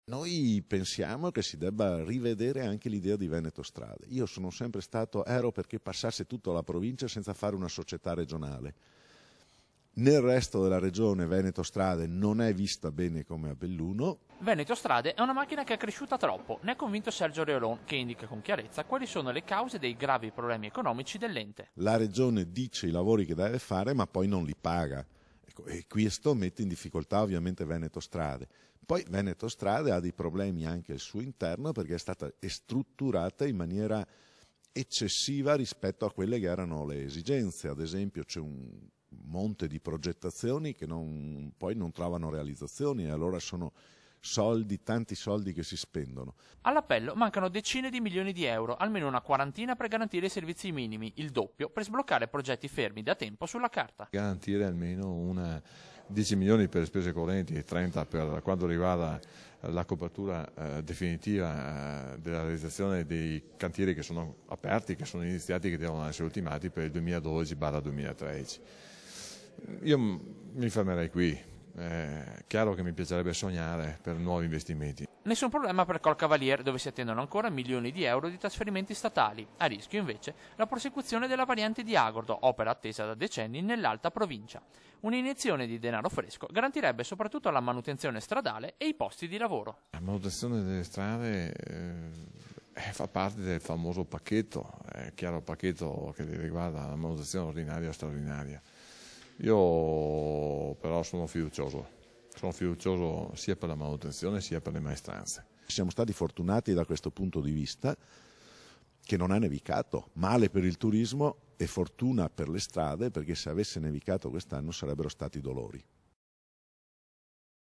Noi pensiamo che si debba rivedere anche l'idea di Veneto Strade. Io sono sempre ero perché passasse tutto alla provincia senza fare una società regionale. Nel resto della regione Veneto Strade non è vista bene come a Belluno. Veneto Strade è una macchina che è cresciuta troppo, ne è convinto Sergio Reolon, che indica con chiarezza quali sono le cause dei gravi problemi economici dell'ente. La regione dice i lavori che deve fare ma poi non li paga. E questo mette in difficoltà ovviamente Veneto Strade. Poi Veneto Strade ha dei problemi anche al suo interno perché è stata strutturata in maniera eccessiva rispetto a quelle che erano le esigenze. Ad esempio c'è un monte di progettazioni che poi non trovano realizzazioni e allora sono tanti soldi che si spendono. All'appello mancano decine di milioni di euro, almeno una quarantina per garantire i servizi minimi, il doppio per sbloccare progetti fermi da tempo sulla carta. Garantire almeno 10 milioni per le spese correnti e 30 per quanto riguarda la copertura definitiva della realizzazione dei cantieri che sono aperti, che sono iniziati, che devono essere ultimati per il 2012-2013. Io mi fermerei qui. È chiaro che mi piacerebbe sognare per nuovi investimenti. Nessun problema per Col Cavalier, dove si attendono ancora milioni di euro di trasferimenti statali. A rischio invece la prosecuzione della variante di Agordo, opera attesa da decenni nell'alta provincia. Un'iniezione di denaro fresco garantirebbe soprattutto la manutenzione stradale e i posti di lavoro. La manutenzione delle strade fa parte del famoso pacchetto, è chiaro, pacchetto che riguarda la manutenzione ordinaria e straordinaria. Io però sono fiducioso sia per la manutenzione sia per le maestranze. Siamo stati fortunati da questo punto di vista che non ha nevicato, male per il turismo e fortuna per le strade perché se avesse nevicato quest'anno sarebbero stati dolori.